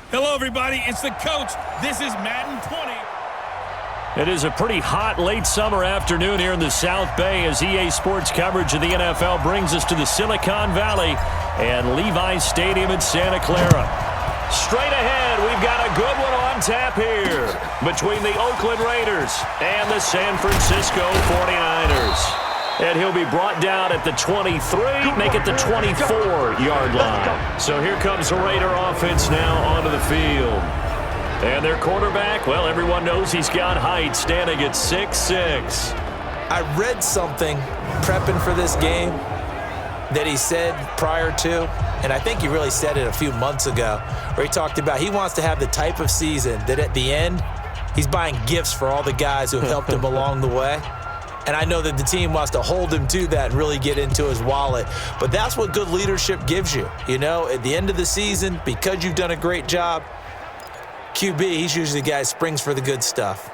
Hello, everybody. It's the coach. This is Madden 20. It is a pretty hot late summer afternoon here in the South Bay as EA Sports coverage of the NFL brings us to the Silicon Valley and Levi's Stadium in Santa Clara. Straight ahead, we've got a good one on tap here between the Oakland Raiders and the San Francisco 49ers. And he'll be brought down at the 23, make it the 24-yard line. So here comes the Raider offense now onto the field. And their quarterback, well, everyone knows he's got height, standing at 6'6". I read something prepping for this game that he said prior to, and I think he really said it a few months ago, where he talked about he wants to have the type of season that at the end, he's buying gifts for all the guys who have helped him along the way. And I know that the team wants to hold him to that and really get into his wallet. But that's what good leadership gives you. You know, at the end of the season, because you've done a great job, QB, he's usually the guy who springs for the good stuff.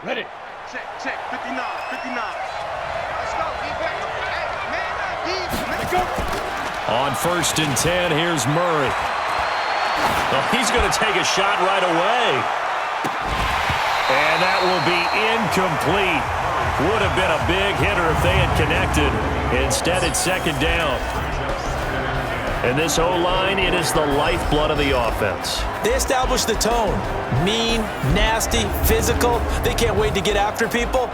Ready. Check. 59. Let's go, defense. Let's go. On 1st and 10, here's Murray. Well, he's going to take a shot right away. And that will be incomplete. Would have been a big hitter if they had connected. Instead, it's second down. And this O-line, it is the lifeblood of the offense. They establish the tone. Mean, nasty, physical. They can't wait to get after people.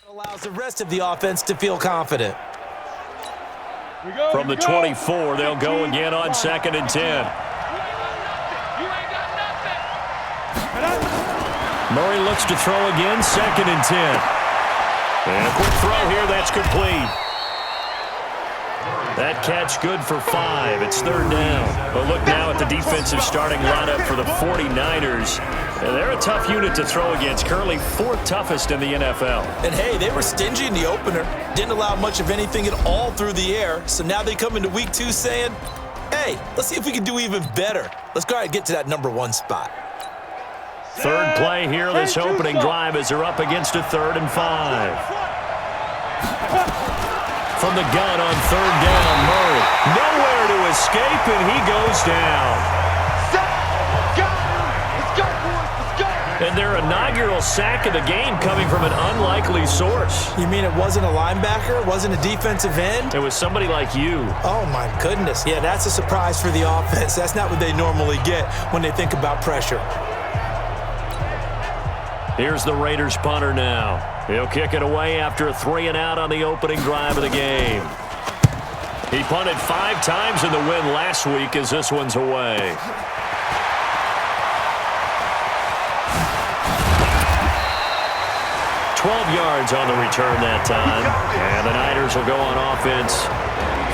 Allows the rest of the offense to feel confident. From the 24, they'll go again on 2nd and 10. Murray looks to throw again, 2nd and 10. And a quick throw here, that's complete. That catch good for 5. It's 3rd down. But look now at the defensive starting lineup for the 49ers. They're a tough unit to throw against, currently 4th toughest in the NFL. And hey, they were stingy in the opener. Didn't allow much of anything at all through the air. So now they come into week 2 saying, hey, let's see if we can do even better. Let's go ahead and get to that number 1 spot. 3rd play here, this opening drive as they're up against a 3rd and 5. From the gun on 3rd down, Murray. Nowhere to escape, and he goes down. And their inaugural sack of the game coming from an unlikely source. You mean it wasn't a linebacker? It wasn't a defensive end? It was somebody like you. Oh, my goodness. Yeah, that's a surprise for the offense. That's not what they normally get when they think about pressure. Here's the Raiders punter now. He'll kick it away after a 3-and-out on the opening drive of the game. He punted 5 times in the win last week as this one's away. Yards on the return that time. And the Niners will go on offense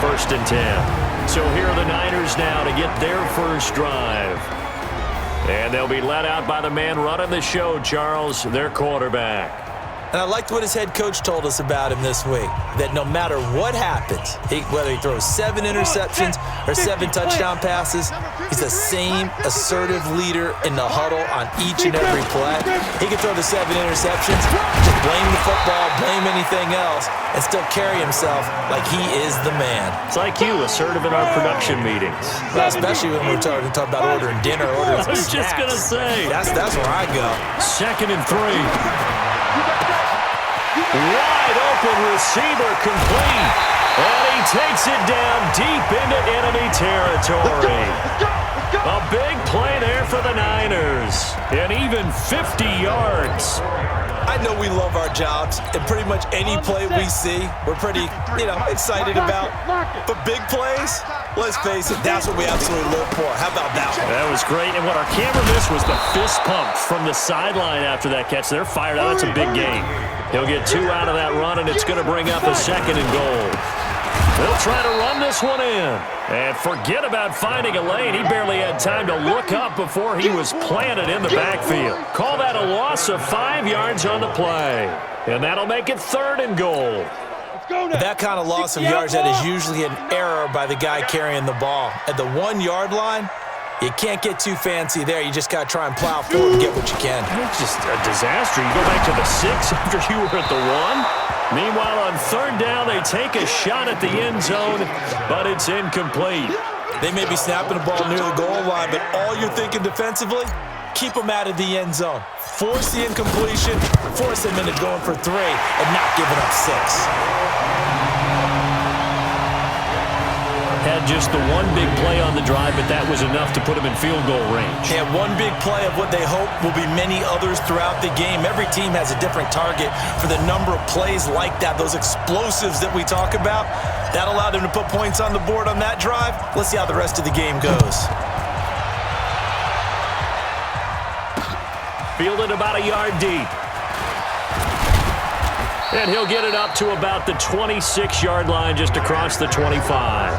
1st and 10. So here are the Niners now to get their first drive. And they'll be led out by the man running the show, Charles, their quarterback. And I liked what his head coach told us about him this week, that no matter what happens, whether he throws 7 interceptions or 7 touchdown passes, he's the same assertive leader in the huddle on each and every play. He can throw the 7 interceptions, just blame the football, blame anything else, and still carry himself like he is the man. It's like you, assertive in our production meetings. Well, especially when we're talking about ordering dinner, ordering some snacks. I was just going to say. That's where I go. 2nd and 3. Wide open receiver complete. And he takes it down deep into enemy territory. A big play there for the Niners. And even 50 yards. I know we love our jobs, and pretty much any play we see, we're pretty, excited about. But big plays, let's face it, that's what we absolutely live for. How about that one? That was great, and what our camera missed was the fist pump from the sideline after that catch. They're fired out. It's a big game. He'll get 2 out of that run, and it's going to bring up a 2nd and goal. They'll try to run this one in. And forget about finding a lane. He barely had time to look up before he was planted in the backfield. Call that a loss of 5 yards on the play. And that'll make it 3rd and goal. That kind of loss of yards, that is usually an error by the guy carrying the ball. At the 1-yard line, you can't get too fancy there. You just got to try and plow forward and get what you can. It's just a disaster. You go back to the 6 after you were at the 1. Meanwhile, on 3rd down, they take a shot at the end zone, but it's incomplete. They may be snapping the ball near the goal line, but all you're thinking defensively, keep them out of the end zone. Force the incompletion, force them into going for 3, and not giving up 6. Had just the one big play on the drive, but that was enough to put him in field goal range. They had one big play of what they hope will be many others throughout the game. Every team has a different target for the number of plays like that, those explosives that we talk about. That allowed them to put points on the board on that drive. Let's see how the rest of the game goes. Fielded about a yard deep. And he'll get it up to about the 26-yard line, just across the 25.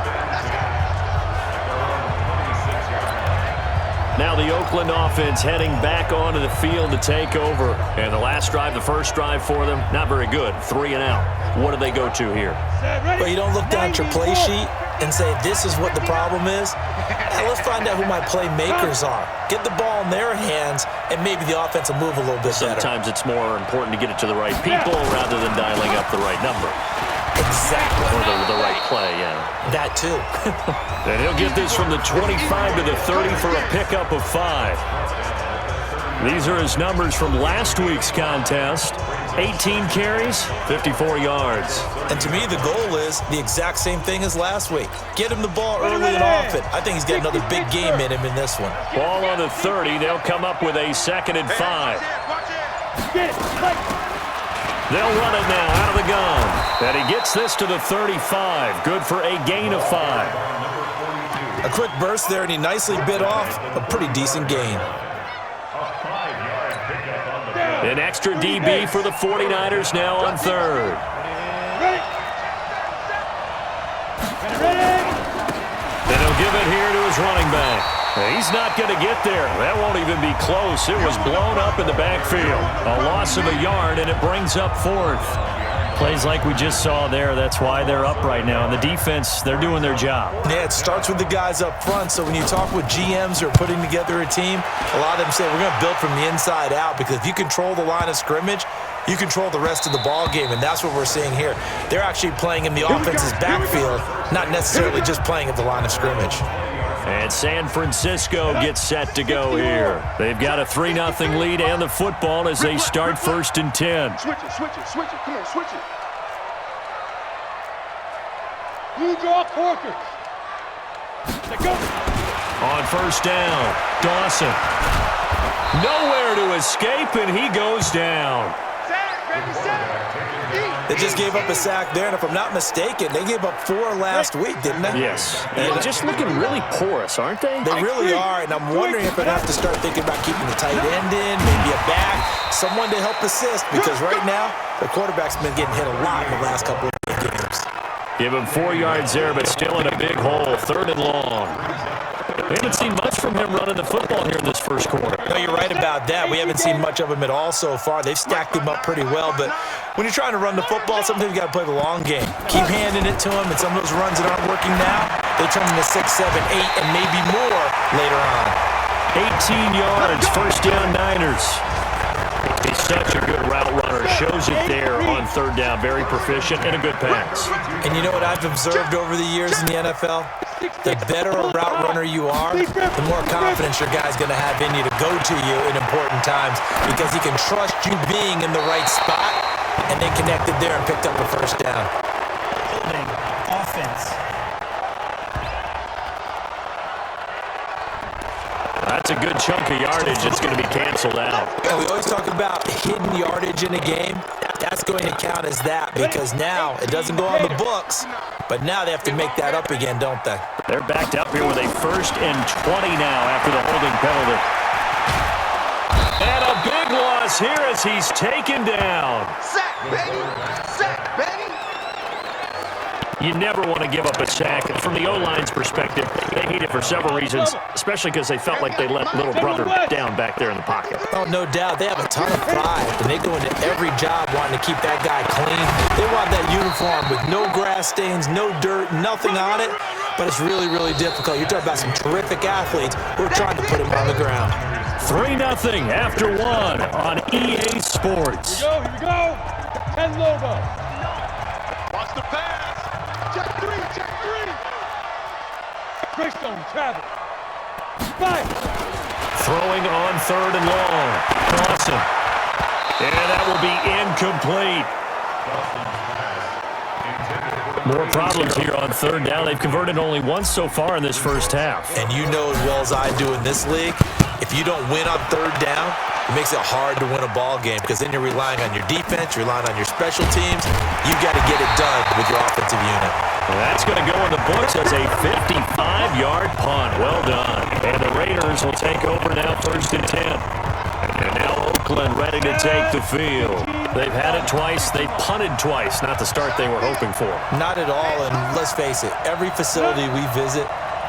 Now the Oakland offense heading back onto the field to take over. And the last drive, the first drive for them, not very good. 3 and out. What do they go to here? Well, you don't look down at your play sheet and say, this is what the problem is. Now let's find out who my playmakers are. Get the ball in their hands, and maybe the offense will move a little bit better. Sometimes it's more important to get it to the right people rather than dialing up the right number. Exactly. Or the right play, yeah. That too. And he'll get this from the 25 to the 30 for a pickup of 5. These are his numbers from last week's contest. 18 carries, 54 yards. And to me, the goal is the exact same thing as last week. Get him the ball early and often. I think he's got another big game in him in this one. Ball on the 30. They'll come up with a 2nd and 5. They'll run it now out of the gun. And he gets this to the 35. Good for a gain of 5. A quick burst there, and he nicely bit off a pretty decent gain. An extra DB for the 49ers now on 3rd. And he'll give it here to his running back. He's not going to get there. That won't even be close. It was blown up in the backfield. A loss of a yard, and it brings up 4th. Plays like we just saw there, that's why they're up right now. And the defense, they're doing their job. Yeah, it starts with the guys up front. So when you talk with GMs who are putting together a team, a lot of them say we're going to build from the inside out, because if you control the line of scrimmage, you control the rest of the ball game, and that's what we're seeing here. They're actually playing in the offense's backfield, not necessarily just playing at the line of scrimmage. And San Francisco gets set to go here. They've got a 3-0 lead and the football as they start 1st and 10. Switch it. Come on, switch it. You draw Corker. Let's go. On 1st down, Dawson. Nowhere to escape, and he goes down. Sack, baby, sack. They just gave up a sack there, and if I'm not mistaken, they gave up 4 last week, didn't they? Yes. And just looking really porous, aren't they? They really are, and I'm wondering if they're going to have to start thinking about keeping the tight end in, maybe a back, someone to help assist, because right now, the quarterback's been getting hit a lot in the last couple of games. Give him 4 yards there, but still in a big hole, 3rd and long. We haven't seen much from him running the football here in this first quarter. No, you're right about that. We haven't seen much of him at all so far. They've stacked him up pretty well, but when you're trying to run the football, sometimes you got to play the long game. Keep handing it to him, and some of those runs that aren't working now, they turn into 6, 7, 8, and maybe more later on. 18 yards, 1st down Niners. He's such a good route runner. Shows it there on 3rd down. Very proficient and a good pass. And you know what I've observed over the years in the NFL? The better a route runner you are, the more confidence your guy's going to have in you to go to you in important times, because he can trust you being in the right spot, and they connected there and picked up a 1st down. Building offense. That's a good chunk of yardage. It's going to be canceled out. And we always talk about hidden yardage in a game. That's going to count as that, because now it doesn't go on the books, but now they have to make that up again, don't they? They're backed up here with a 1st and 20 now after the holding penalty. And a big loss here as he's taken down. Sack, baby. Sack, baby. You never want to give up a sack. From the O-line's perspective, they hate it for several reasons, especially because they felt like they let little brother down back there in the pocket. Oh, no doubt. They have a ton of pride, and they go into every job wanting to keep that guy clean. They want that uniform with no grass stains, no dirt, nothing on it, but it's really, really difficult. You're talking about some terrific athletes who are trying to put him on the ground. 3-0 after 1 on EA Sports. Here we go. 10 Lobo. Watch the pass. Check three. Greystone, Travis. Fire. Throwing on 3rd and long. Dawson. And that will be incomplete. More problems here on 3rd down. They've converted only once so far in this first half. And you know as well as I do in this league, if you don't win on 3rd down, it makes it hard to win a ball game because then you're relying on your defense, you're relying on your special teams. You've got to get it done with your offensive unit. And that's going to go in the books as a 55-yard punt. Well done. And the Raiders will take over now 1st and 10. And now Oakland ready to take the field. They've had it twice. They've punted twice. Not the start they were hoping for. Not at all, and let's face it, every facility we visit,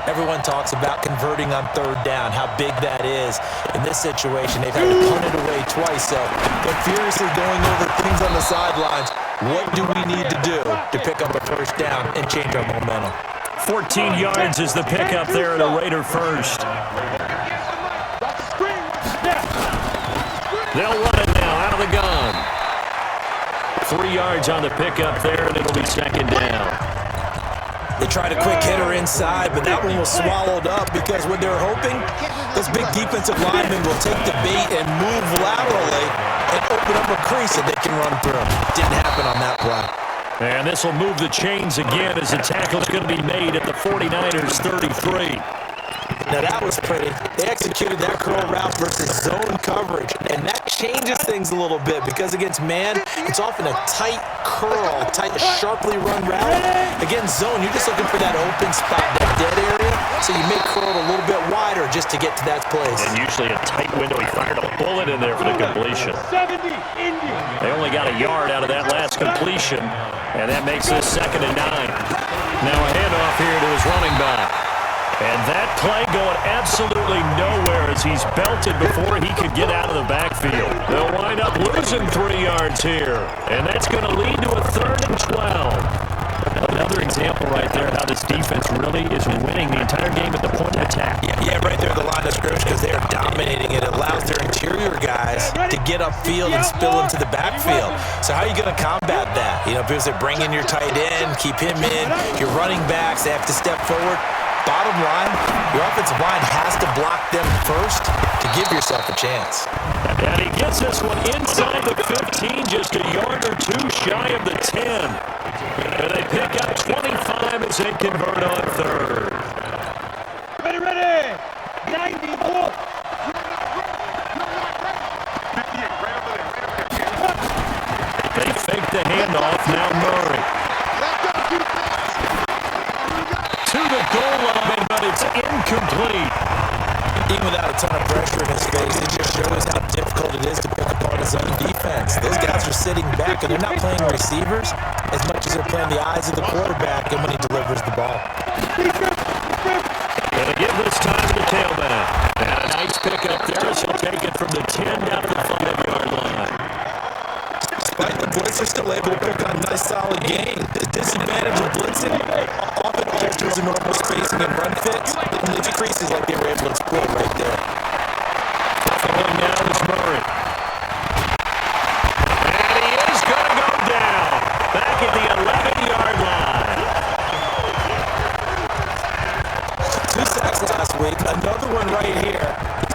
everyone talks about converting on 3rd down, how big that is. In this situation, they've had to punt it away twice, so they're furiously going over things on the sidelines. What do we need to do to pick up a 1st down and change our momentum? 14 yards is the pickup there at a Raider first. They'll run it now out of the gun. 3 yards on the pickup there, and it'll be 2nd down. They tried a quick hitter inside, but that one was swallowed up because what they're hoping, those big defensive linemen will take the bait and move laterally and open up a crease that they can run through. Didn't happen on that play. And this will move the chains again as the tackle is going to be made at the 49ers 33. Now that was pretty. They executed that curl route versus zone coverage, and that changes things a little bit because against man, it's often a tight curl, sharply run route. Against zone, you're just looking for that open spot, that dead area, so you make curl a little bit wider just to get to that place. And usually a tight window. He fired a bullet in there for the completion. 70, Indian. They only got a yard out of that last completion, and that makes this 2nd and 9. Now a handoff here to his running back. And that play going absolutely nowhere as he's belted before he could get out of the backfield. They'll wind up losing 3 yards here, and that's going to lead to a 3rd and 12. Another example right there how this defense really is winning the entire game at the point of attack. Yeah, right there at the line of scrimmage because they are dominating it. It allows their interior guys to get upfield and spill into the backfield. So how are you going to combat that? You know, because they're bringing your tight end, keep him in. Your running backs, they have to step forward. Bottom line, your offensive line has to block them first to give yourself a chance. And he gets this one inside the 15, just a yard or 2 shy of the 10. And they pick up 25 as they convert on 3rd. Ready. 94. They fake the handoff, now Murray. To the goal line, but it's incomplete. Even without a ton of pressure in his face, it just shows how difficult it is to pick apart his own defense. Those guys are sitting back, and they're not playing receivers as much as they're playing the eyes of the quarterback and when he delivers the ball. Gonna give this time to the tailback. And a nice pickup there as he'll take it from the 10 down to the 5-yard line. Despite the blitz, they're still able to pick on a nice, solid gain. The disadvantage of blitzing often alters the normal spacing and run fits, and it decreases like they were able to exploit right there. Falling down is Murray. And he is going to go down. Back at the 11-yard line. 2 sacks last week, another one right here.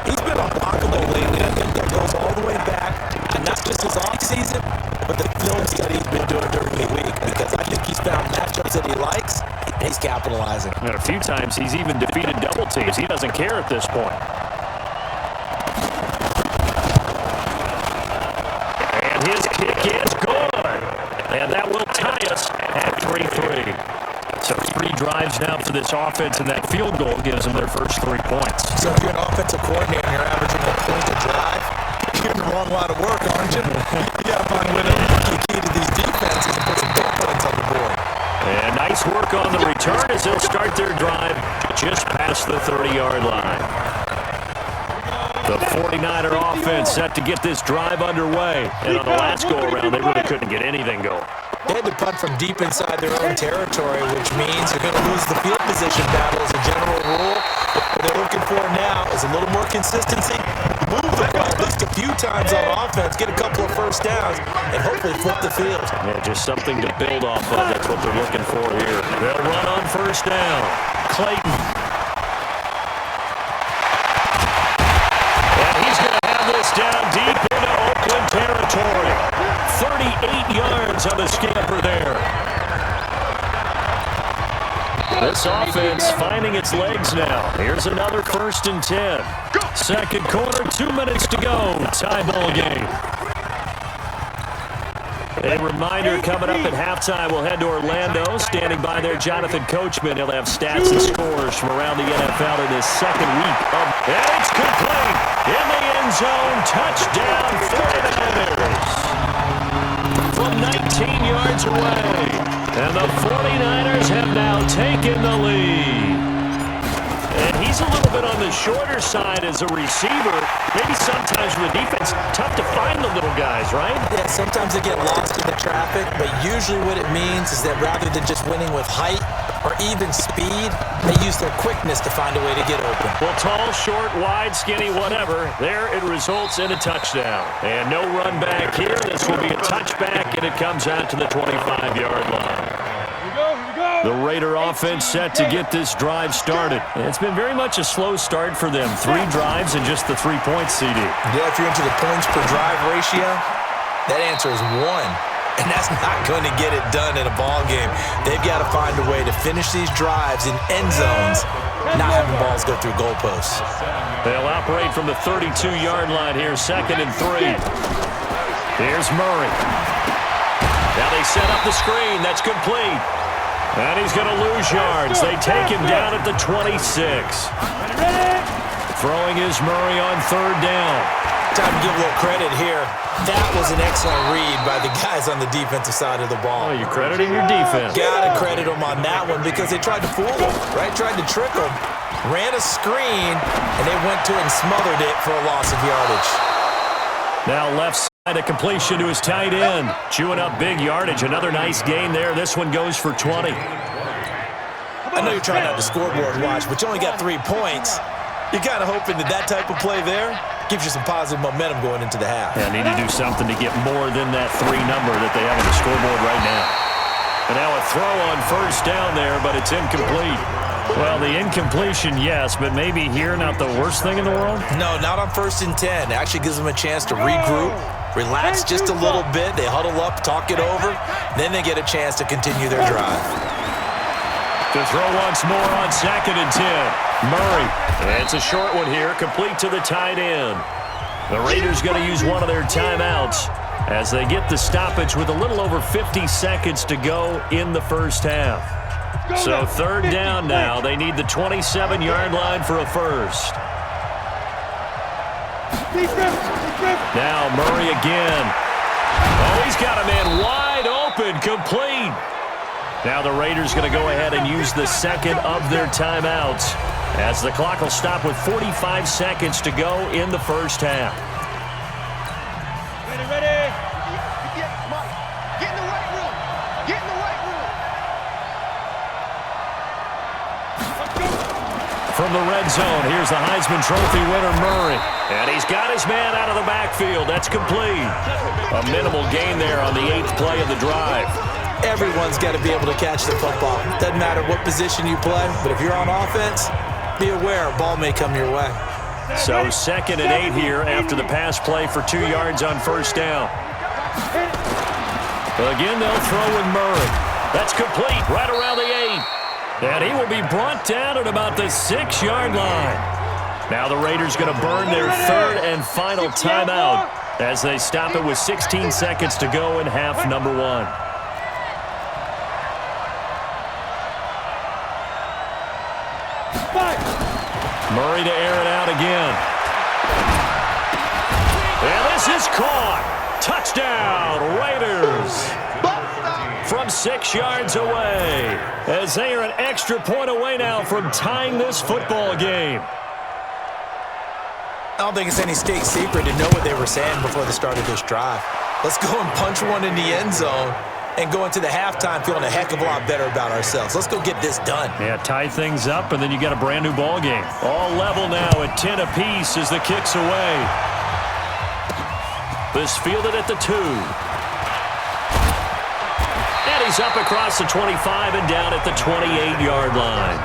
He's been unblockable lately. I think that goes all the way back, and not just his offseason, but the films that he's been doing during the week, because I think he's found matchups that he likes, and he's capitalizing. And a few times he's even defeated double teams. He doesn't care at this point. And his kick is good. And that will tie us at 3-3. So 3 drives now for this offense, and that field goal gives them their first 3 points. So if you're an offensive coordinator and you're averaging a point a drive, you're in the wrong line of work, aren't you? You got to find a way to unlock the key to these defenses and put some big points on the board. And nice work on the return as they'll start their drive just past the 30-yard line. The 49er offense set to get this drive underway. And on the last go-around, they really couldn't get anything going. They had to punt from deep inside their own territory, which means they're going to lose the field position battle as a general rule. What they're looking for now is a little more consistency. Move the ball at least a few times on offense, get a couple of first downs, and hopefully flip the field. Yeah, just something to build off of. That's what they're looking for here. They'll run on first down. Clayton. And he's going to have this down deep into Oakland territory. 38 yards on the scamper there. This offense finding its legs now. Here's another 1st and 10. Second quarter, 2 minutes to go. Tie ball game. A reminder coming up at halftime, we'll head to Orlando. Standing by there, Jonathan Coachman. He'll have stats and scores from around the NFL in his second week. And it's complete. In the end zone, touchdown 49ers. From 19 yards away. And the 49ers have now taken the lead. And he's a little bit on the shorter side as a receiver. Maybe sometimes with the defense, tough to find the little guys, right? Yeah, sometimes they get lost in the traffic, but usually what it means is that rather than just winning with height or even speed, they use their quickness to find a way to get open. Well, tall, short, wide, skinny, whatever, there it results in a touchdown. And no run back here. This will be a touchback, and it comes out to the 25-yard line. The Raider offense set to get this drive started. It's been very much a slow start for them. 3 drives and just the 3 points, CD. Yeah, if you're into the points per drive ratio, that answer is 1. And that's not going to get it done in a ball game. They've got to find a way to finish these drives in end zones, not having balls go through goalposts. They'll operate from the 32-yard line here, 2nd and 3. Here's Murray. Now they set up the screen. That's complete. And he's going to lose yards. They take him down at the 26. Throwing is Murray on 3rd down. Time to give a little credit here. That was an excellent read by the guys on the defensive side of the ball. Oh, you're crediting your defense. Gotta credit them on that one because they tried to fool him, right? Tried to trick him. Ran a screen, and they went to it and smothered it for a loss of yardage. Now left side, a completion to his tight end. Chewing up big yardage. Another nice gain there. This one goes for 20. I know you're trying not to scoreboard watch, but you only got 3 points. You're kind of hoping that type of play there gives you some positive momentum going into the half. Yeah, need to do something to get more than that 3 number that they have on the scoreboard right now. And now a throw on first down there, but it's incomplete. Well, the incompletion, yes, but maybe here not the worst thing in the world? No, not on 1st and 10. It actually gives them a chance to regroup, relax just a little bit. They huddle up, talk it over. Then they get a chance to continue their drive. To throw once more on 2nd and 10. Murray. It's a short one here, complete to the tight end. The Raiders going to use one of their timeouts as they get the stoppage with a little over 50 seconds to go in the first half. So 3rd down now. They need the 27-yard line for a first. Now Murray again. Oh, he's got a man wide open, complete. Now the Raiders going to go ahead and use the 2nd of their timeouts as the clock will stop with 45 seconds to go in the first half. Ready. Get in the weight room. Get in the weight room. From the red zone, here's the Heisman Trophy winner, Murray. And he's got his man out of the backfield. That's complete. A minimal gain there on the 8th play of the drive. Everyone's got to be able to catch the football. Doesn't matter what position you play, but if you're on offense, be aware a ball may come your way. So 2nd and 8 here after the pass play for 2 yards on first down. Again, they'll throw with Murray. That's complete right around the 8. And he will be brought down at about the 6-yard line. Now the Raiders going to burn their 3rd and final timeout as they stop it with 16 seconds to go in half number 1. Murray to air it out again. And this is caught. Touchdown, Raiders. From 6 yards away, as they are an extra point away now from tying this football game. I don't think it's any state secret to know what they were saying before the start of this drive. Let's go and punch one in the end zone and go into the halftime feeling a heck of a lot better about ourselves. Let's go get this done. Yeah, tie things up, and then you got a brand-new ball game. All level now at 10 apiece as the kick's away. This fielded at the 2. And he's up across the 25 and down at the 28-yard line.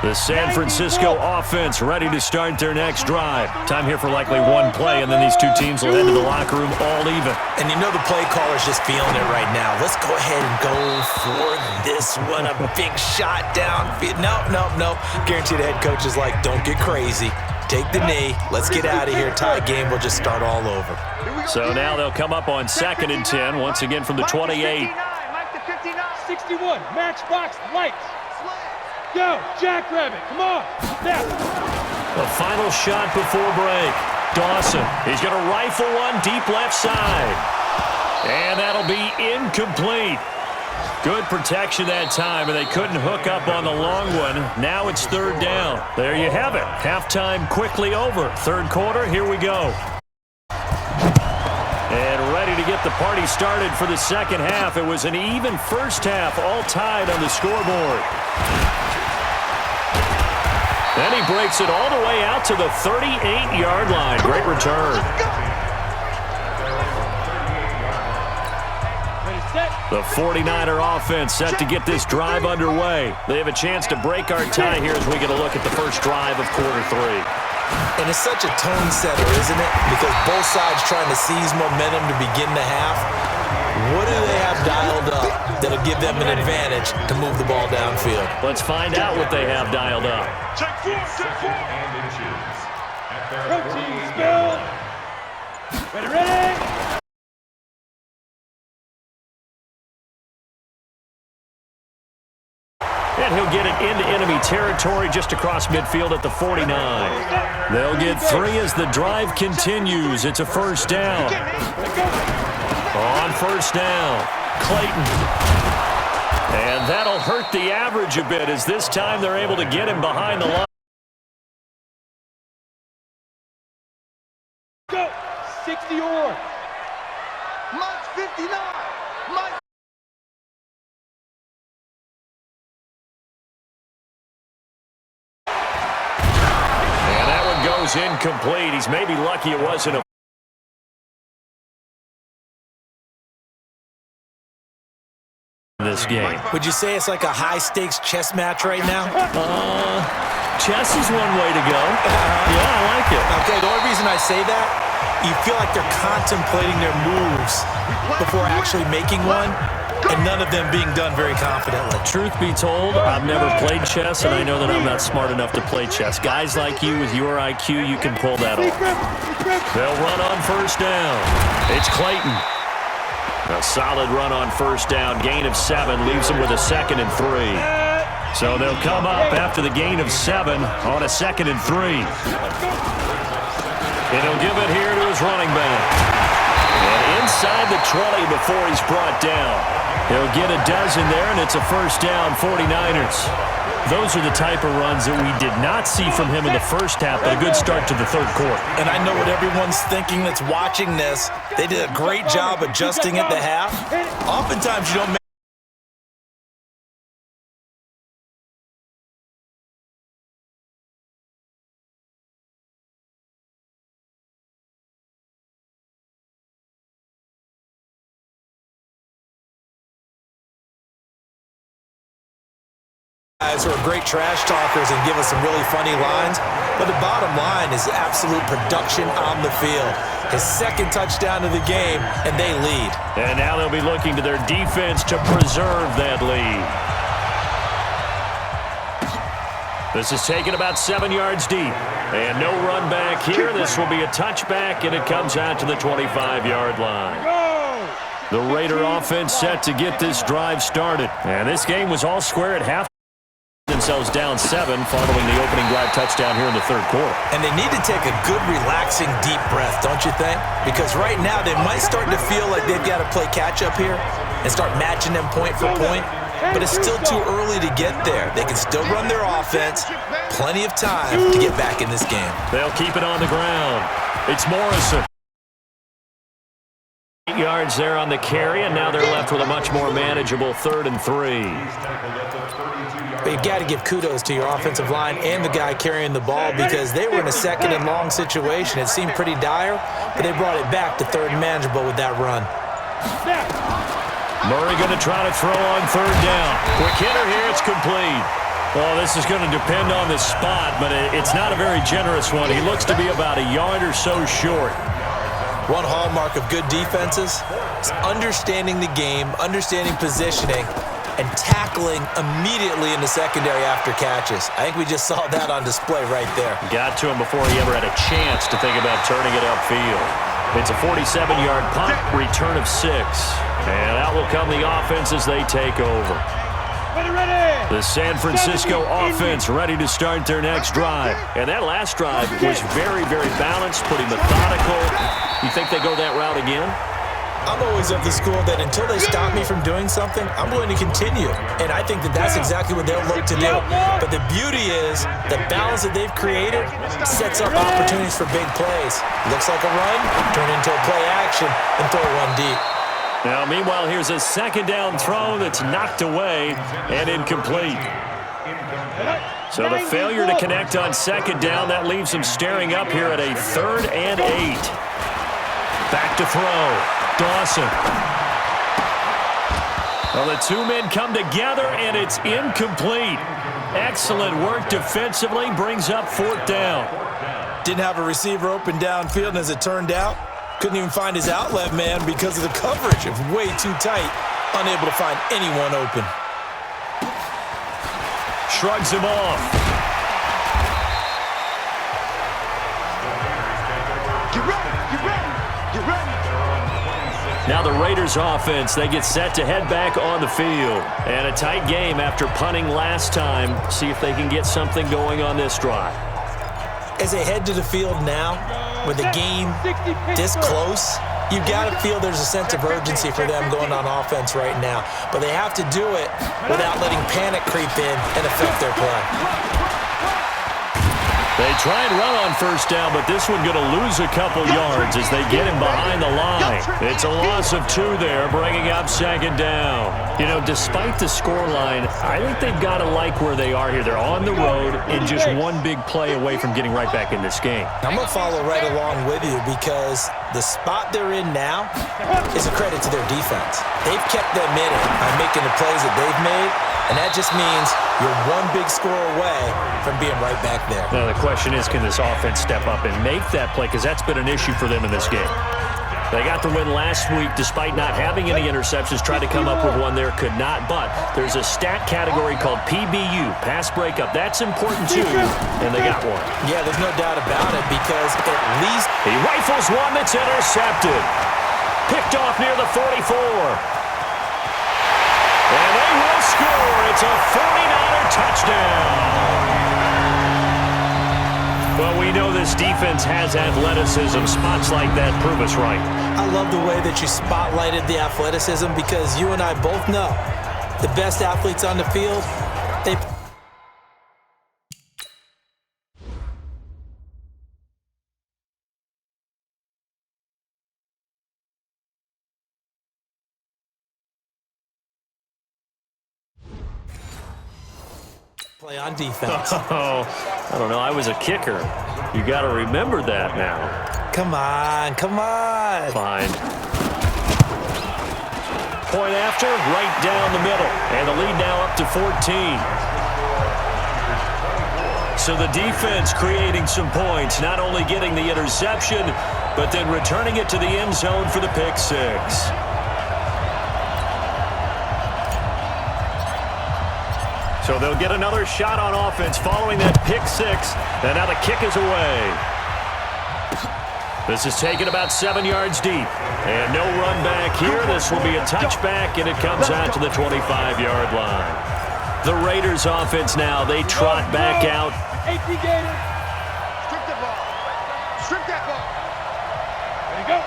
The San Francisco offense ready to start their next drive. Time here for likely one play, and then these two teams will head to the locker room all even. And you know the play caller's just feeling it right now. Let's go ahead and go for this one. A big shot down. Nope. Guarantee the head coach is like, don't get crazy. Take the knee. Let's get out of here. Tie game. We'll just start all over. So now they'll come up on 2nd and 10, once again from the 28. 61, matchbox lights. Go, Jackrabbit, come on. Step. The final shot before break. Dawson, he's going to rifle one deep left side. And that'll be incomplete. Good protection that time, and they couldn't hook up on the long one. Now it's 3rd down. There you have it. Halftime quickly over. 3rd quarter, here we go. And ready to get the party started for the second half. It was an even first half, all tied on the scoreboard. Then he breaks it all the way out to the 38-yard line. Great return. The 49er offense set to get this drive underway. They have a chance to break our tie here as we get a look at the first drive of quarter 3. And it's such a tone setter, isn't it? Because both sides trying to seize momentum to begin the half. What do they have dialed up that'll give them an advantage to move the ball downfield? Let's find out what they have dialed up. Protein spill. Ready. And he'll get it into enemy territory just across midfield at the 49. They'll get 3 as the drive continues. It's a first down. On first down, Clayton. And that'll hurt the average a bit as this time they're able to get him behind the line. Go, 60 or. Mike 59. Mike. And that one goes incomplete. He's maybe lucky it wasn't a this game. Would you say it's like a high-stakes chess match right now? Chess is one way to go. Yeah, I like it. Okay, the only reason I say that, you feel like they're contemplating their moves before actually making one, and none of them being done very confidently. Truth be told, I've never played chess, and I know that I'm not smart enough to play chess. Guys like you with your IQ, you can pull that off. They'll run on first down. It's Clayton. A solid run on first down. Gain of 7 leaves them with a 2nd and 3. So they'll come up after the gain of 7 on a 2nd and 3. And he'll give it here to his running back. And inside the 20 before he's brought down. He'll get a dozen there, and it's a first down, 49ers. Those are the type of runs that we did not see from him in the first half, but a good start to the 3rd quarter. And I know what everyone's thinking that's watching this. They did a great job adjusting at the half. Oftentimes you don't make guys who are great trash talkers and give us some really funny lines, but the bottom line is absolute production on the field. His 2nd touchdown of the game, and they lead. And now they'll be looking to their defense to preserve that lead. This is taken about 7 yards deep. And no run back here. This will be a touchback, and it comes out to the 25-yard line. The Raider offense set to get this drive started. And this game was all square at half. themselves down 7 following the opening drive touchdown here in the third quarter. And they need to take a good, relaxing, deep breath, don't you think? Because right now they might start to feel like they've got to play catch-up here and start matching them point for point. But it's still too early to get there. They can still run their offense. Plenty of time to get back in this game. They'll keep it on the ground. It's Morrison. 8 yards there on the carry, and now they're left with a much more manageable 3rd and 3. But you've got to give kudos to your offensive line and the guy carrying the ball because they were in a 2nd and long situation. It seemed pretty dire, but they brought it back to 3rd and manageable with that run. Murray going to try to throw on 3rd down. Quick hitter here, it's complete. Well, this is going to depend on the spot, but it's not a very generous one. He looks to be about a yard or so short. One hallmark of good defenses is understanding the game, understanding positioning, and tackling immediately in the secondary after catches. I think we just saw that on display right there. Got to him before he ever had a chance to think about turning it upfield. It's a 47-yard punt, return of 6. And out will come the offense as they take over. The San Francisco offense ready to start their next drive. And that last drive was very, very balanced, pretty methodical. You think they go that route again? I'm always of the school that until they stop me from doing something, I'm going to continue. And I think that that's exactly what they'll look to do. But the beauty is the balance that they've created sets up opportunities for big plays. Looks like a run, turn into a play action, and throw one deep. Now, meanwhile, here's a 2nd down throw that's knocked away and incomplete. So the failure to connect on 2nd down, that leaves them staring up here at a 3rd and 8. Back to throw. Dawson. Well, the 2 men come together, and it's incomplete. Excellent work defensively, brings up 4th down. Didn't have a receiver open downfield, and as it turned out, couldn't even find his outlet man because of the coverage. It was way too tight, unable to find anyone open. Shrugs him off. Get ready, get ready, get ready. Now the Raiders offense, they get set to head back on the field. And a tight game after punting last time. See if they can get something going on this drive. As they head to the field now, with the game this close, you've got to feel there's a sense of urgency for them going on offense right now. But they have to do it without letting panic creep in and affect their play. They try and run on 1st down, but this one going to lose a couple yards as they get him behind the line. It's a loss of 2 there, bringing up 2nd down. You know, despite the scoreline, I think they've got to like where they are here. They're on the road and just one big play away from getting right back in this game. I'm going to follow right along with you because the spot they're in now is a credit to their defense. They've kept them in it by making the plays that they've made, and that just means you're one big score away from being right back there. Now the question is, can this offense step up and make that play? Because that's been an issue for them in this game. They got the win last week despite not having any interceptions. Tried to come up with one there, could not. But there's a stat category called PBU, pass breakup. That's important too, and they got one. Yeah, there's no doubt about it because at least he rifles one that's intercepted. Picked off near the 44. And they will score. It's a 49er touchdown. Well, we know this defense has athleticism. Spots like that prove us right. I love the way that you spotlighted the athleticism because you and I both know the best athletes on the field, they play on defense. Oh, I don't know. I was a kicker. You got to remember that now. Come on, come on. Fine. Point after, right down the middle. And the lead now up to 14. So the defense creating some points, not only getting the interception, but then returning it to the end zone for the pick 6. So they'll get another shot on offense following that pick 6. And now the kick is away. This is taken about 7 yards deep. And no run back here. This will be a touchback, and it comes out to the 25-yard line. The Raiders offense now, they trot back out. 18 Gators. Strip that ball. Strip that ball. There you go.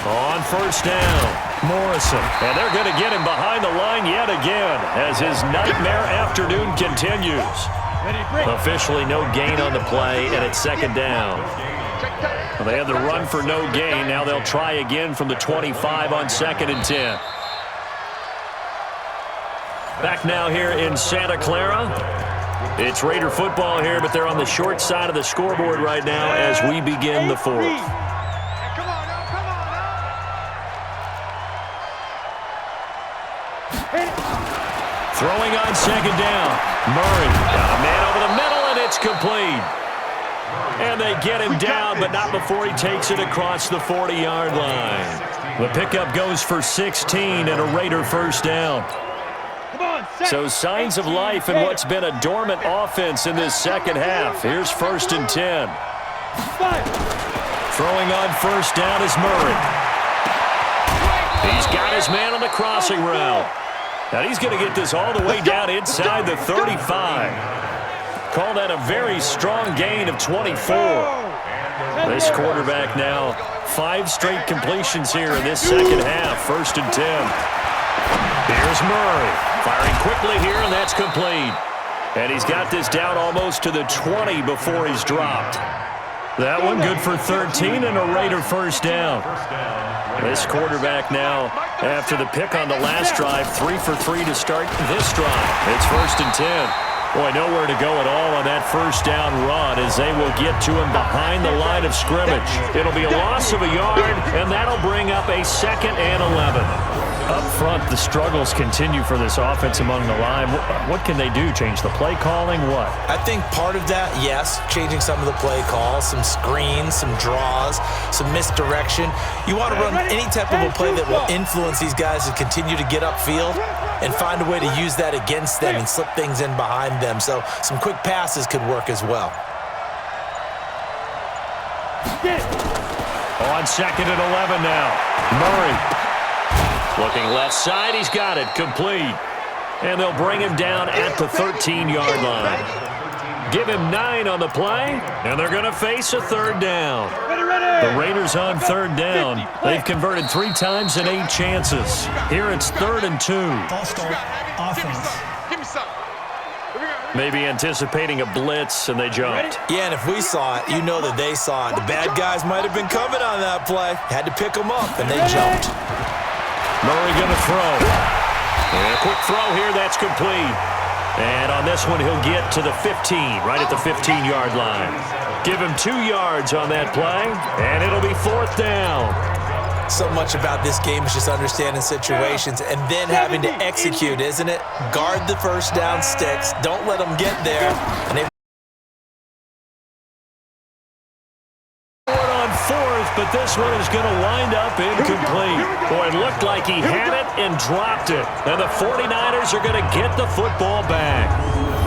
On first down, Morrison. And they're going to get him behind the line yet again as his nightmare afternoon continues. Officially no gain on the play, and it's second down. Well, they had the run for no gain. Now they'll try again from the 25 on 2nd and 10. Back now here in Santa Clara. It's Raider football here, but they're on the short side of the scoreboard right now as we begin the fourth. Come on now, come on now. Throwing on second down. Murray got a man over the middle, and it's complete. And they get him down, but not before he takes it across the 40-yard line. The pickup goes for 16 and a Raider first down. So signs of life in what's been a dormant offense in this second half. Here's 1st and 10. Throwing on first down is Murray. He's got his man on the crossing route. Now he's going to get this all the way down inside the 35. Call that a very strong gain of 24. This quarterback now, 5 straight completions here in this second half. 1st and 10. Here's Murray. Firing quickly here, and that's complete. And he's got this down almost to the 20 before he's dropped. That one good for 13 and a Raider first down. This quarterback now, after the pick on the last drive, 3 for 3 to start this drive. It's 1st and 10. Boy, nowhere to go at all on that first down run as they will get to him behind the line of scrimmage. It'll be a loss of a yard, and that'll bring up a 2nd and 11. Up front, the struggles continue for this offense among the line. What can they do? Change the play calling? What? I think part of that, yes, changing some of the play calls, some screens, some draws, some misdirection. You want to run any type of a play that will influence these guys to continue to get upfield and find a way to use that against them and slip things in behind them. So some quick passes could work as well. On 2nd and 11 now. Murray. Looking left side, he's got it, complete. And they'll bring him down at the 13-yard line. Give him 9 on the play, and they're going to face a 3rd down. The Raiders on 3rd down. They've converted 3 times in 8 chances. Here it's 3rd and 2. False start, offense. Give me some. Maybe anticipating a blitz, and they jumped. Yeah, and if we saw it, you know that they saw it. The bad guys might have been coming on that play. Had to pick them up, and they jumped. Murray going to throw. And a quick throw here, that's complete. And on this one, he'll get to the 15, right at the 15-yard line. Give him 2 yards on that play, and it'll be 4th down. So much about this game is just understanding situations and then having to execute, isn't it? Guard the first down sticks. Don't let them get there. And they on 4th, but this one is going to wind up incomplete. Boy, it looked like he had it and dropped it. And the 49ers are going to get the football back.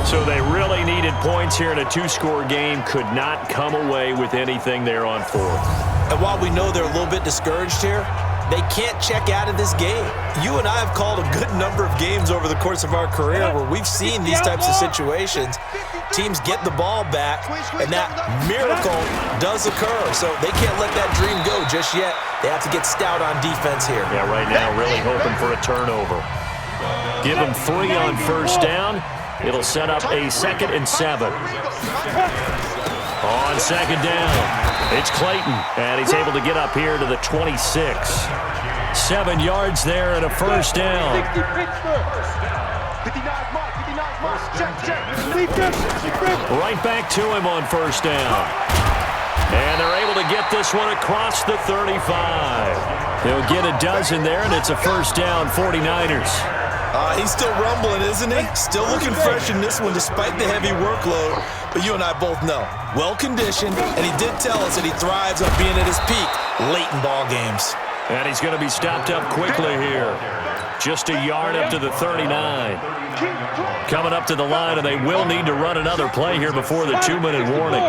So they really needed points here in a 2-score game. Could not come away with anything there on 4th. And while we know they're a little bit discouraged here, they can't check out of this game. You and I have called a good number of games over the course of our career where we've seen these types of situations. Teams get the ball back, and that miracle does occur. So they can't let that dream go just yet. They have to get stout on defense here. Yeah, right now really hoping for a turnover. Give them 3 on first down. It'll set up a 2nd and 7. On 2nd down, it's Clayton, and he's able to get up here to the 26. 7 yards there and a first down. Right back to him on first down. And they're able to get this one across the 35. He'll get a dozen there, and it's a first down, 49ers. He's still rumbling, isn't he? Still looking fresh in this one despite the heavy workload. But you and I both know, well-conditioned, and he did tell us that he thrives on being at his peak late in ball games. And he's going to be stopped up quickly here. Just a yard up to the 39. Coming up to the line, and they will need to run another play here before the 2-minute warning.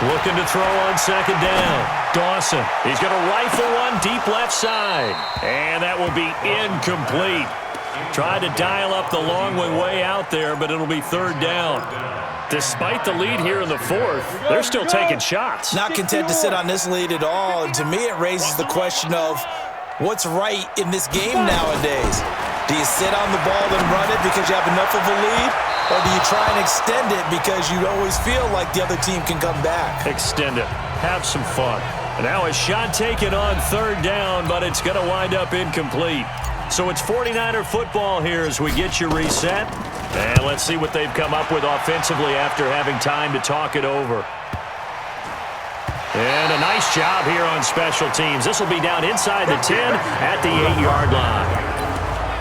Looking to throw on second down. Dawson. He's going to rifle one deep left side. And that will be incomplete. Tried to dial up the long way out there, but it'll be third down. Despite the lead here in the fourth, they're still taking shots. Not content to sit on this lead at all. And to me, it raises the question of what's right in this game nowadays. Do you sit on the ball and run it because you have enough of a lead? Or do you try and extend it because you always feel like the other team can come back? Extend it. Have some fun. And now a shot taken on third down, but it's going to wind up incomplete. So it's 49er football here as we get you reset. And let's see what they've come up with offensively after having time to talk it over. And a nice job here on special teams. This will be down inside the 10 at the 8-yard line.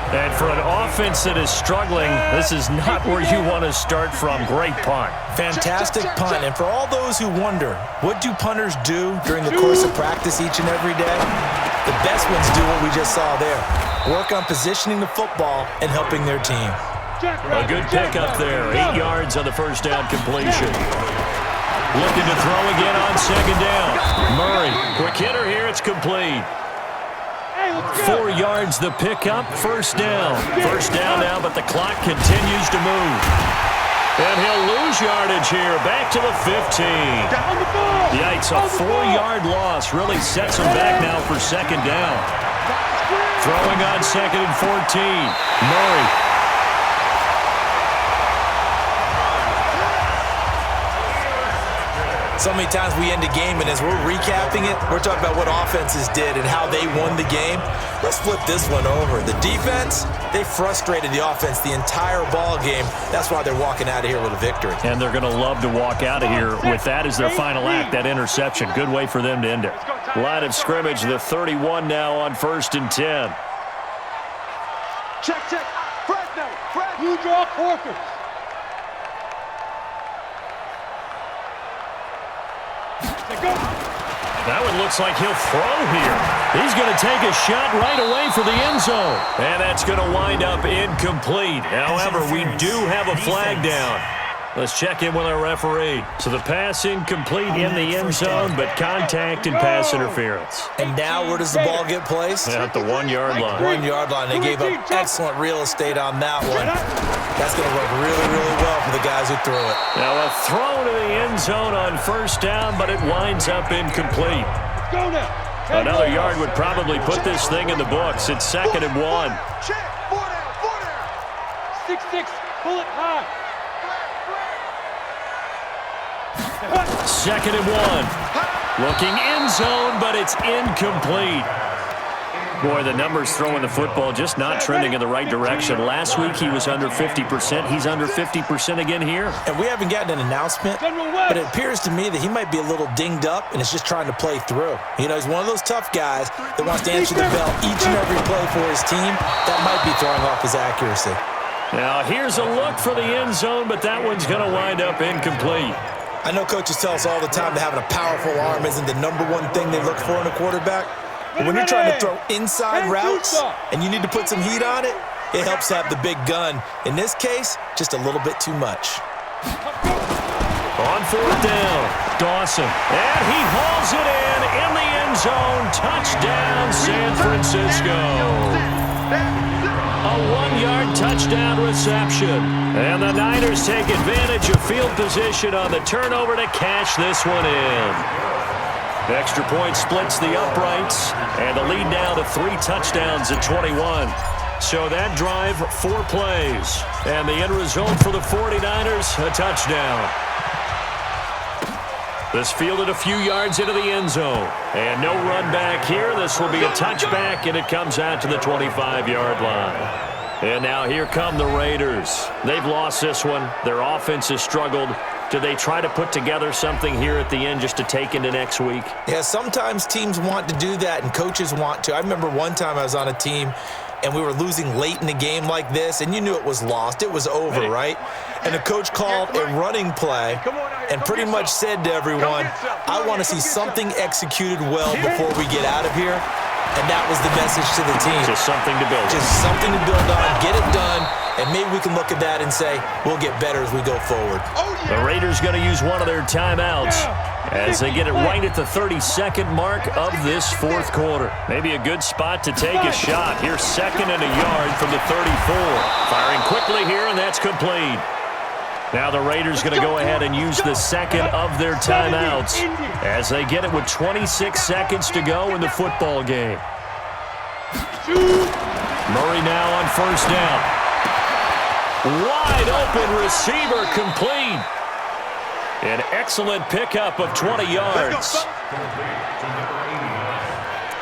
And for an offense that is struggling, this is not where you want to start from. Great punt. Fantastic punt. And for all those who wonder, what do punters do during the course of practice each and every day? The best ones do what we just saw there. Work on positioning the football and helping their team. A good pickup there. 8 yards on the first down completion. Looking to throw again on second down. Murray, quick hitter here. It's complete. 4 yards the pickup, first down. First down now, but the clock continues to move. And he'll lose yardage here, back to the 15. Yikes, a 4-yard loss really sets him back now for second down. Throwing on second and 14. Murray. So many times we end a game, and as we're recapping it, we're talking about what offenses did and how they won the game. Let's flip this one over. The defense, they frustrated the offense the entire ball game. That's why they're walking out of here with a victory. And they're going to love to walk out of here with that as their final act, that interception. Good way for them to end it. Line of scrimmage, the 31 now on 1st and 10. Check. Fresno. You draw quarters. That one looks like he'll throw here. He's going to take a shot right away for the end zone. And that's going to wind up incomplete. However, we do have a flag down. Let's check in with our referee. So the pass incomplete in the end zone, but contact and pass interference. And now where does the ball get placed? At the 1-yard line. 1-yard line. They gave up excellent real estate on that one. That's going to work really, really well for the guys who threw it. Now a throw to the end zone on first down, but it winds up incomplete. Another yard would probably put this thing in the books. It's 2nd and 1. 6-6, pull it high. 2nd and 1. Looking end zone, but it's incomplete. Boy, the numbers throwing the football just not trending in the right direction. Last week he was under 50%. He's under 50% again here. And we haven't gotten an announcement, but it appears to me that he might be a little dinged up and is just trying to play through. You know, he's one of those tough guys that wants to answer the bell each and every play for his team. That might be throwing off his accuracy. Now here's a look for the end zone, but that one's going to wind up incomplete. I know coaches tell us all the time that having a powerful arm isn't the #1 thing they look for in a quarterback. But when you're trying to throw inside routes and you need to put some heat on it, it helps to have the big gun. In this case, just a little bit too much. On 4th down, Dawson. And he hauls it in the end zone. Touchdown, San Francisco. A 1-yard touchdown reception. And the Niners take advantage of field position on the turnover to cash this one in. Extra point splits the uprights, and the lead now to 3 touchdowns at 21. So that drive, 4 plays. And the end result for the 49ers, a touchdown. This fielded a few yards into the end zone. And no run back here. This will be a touchback, and it comes out to the 25-yard line. And now here come the Raiders. They've lost this one. Their offense has struggled. Do they try to put together something here at the end just to take into next week? Yeah, sometimes teams want to do that and coaches want to. I remember one time I was on a team and we were losing late in the game like this, and you knew it was lost. It was over, right? And the coach called a running play and pretty much said to everyone, I want to see something executed well before we get out of here. And that was the message to the team. Just something to build on. Just something to build on, get it done, and maybe we can look at that and say, we'll get better as we go forward. The Raiders going to use one of their timeouts as they get it right at the 32nd mark of this fourth quarter. Maybe a good spot to take a shot. Here's 2nd and a yard from the 34. Firing quickly here, and that's complete. Now the Raiders going to go ahead and use the second of their timeouts as they get it with 26 seconds to go in the football game. Murray now on first down. Wide open receiver complete. An excellent pickup of 20 yards.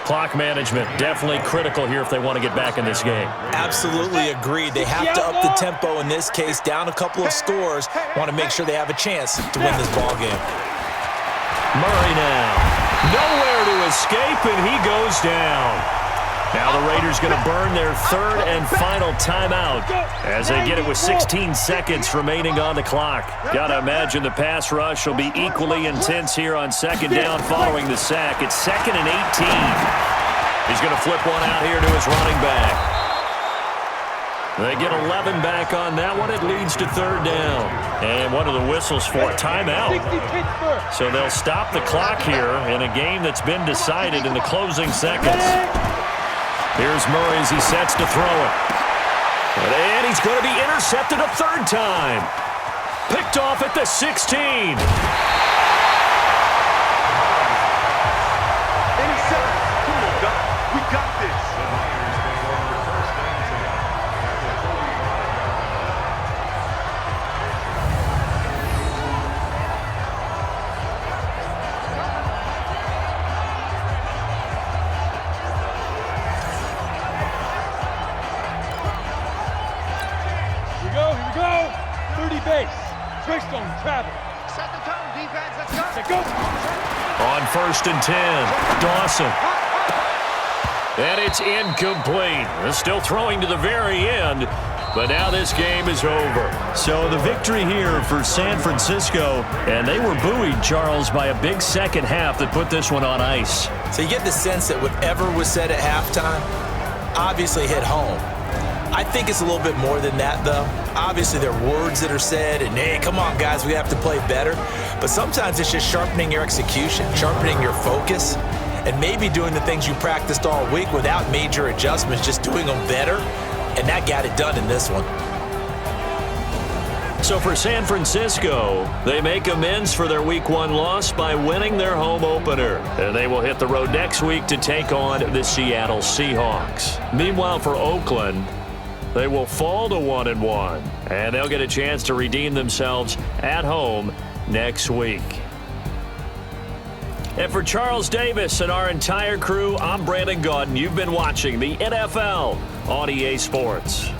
Clock management definitely critical here if they want to get back in this game. Absolutely agreed. They have to up the tempo in this case, down a couple of scores. Want to make sure they have a chance to win this ball game. Murray now. Nowhere to escape, and he goes down. Now the Raiders going to burn their third and final timeout as they get it with 16 seconds remaining on the clock. Got to imagine the pass rush will be equally intense here on second down following the sack. It's 2nd and 18. He's going to flip one out here to his running back. They get 11 back on that one. It leads to third down. And what are the whistles for? Timeout. So they'll stop the clock here in a game that's been decided in the closing seconds. Here's Murray as he sets to throw it. And he's going to be intercepted a third time. Picked off at the 16. We got this. Here we go. 30 base. Twist on travel. Set the tone, defense. Let's go. Let's go. On 1st and 10, Dawson. And it's incomplete. They're still throwing to the very end, but now this game is over. So the victory here for San Francisco, and they were buoyed, Charles, by a big second half that put this one on ice. So you get the sense that whatever was said at halftime obviously hit home. I think it's a little bit more than that, though. Obviously, there are words that are said, and, hey, come on, guys, we have to play better. But sometimes it's just sharpening your execution, sharpening your focus, and maybe doing the things you practiced all week without major adjustments, just doing them better, and that got it done in this one. So for San Francisco, they make amends for their Week 1 loss by winning their home opener. And they will hit the road next week to take on the Seattle Seahawks. Meanwhile, for Oakland, they will fall to 1-1, and they'll get a chance to redeem themselves at home next week. And for Charles Davis and our entire crew, I'm Brandon Gaudin. You've been watching the NFL on EA Sports.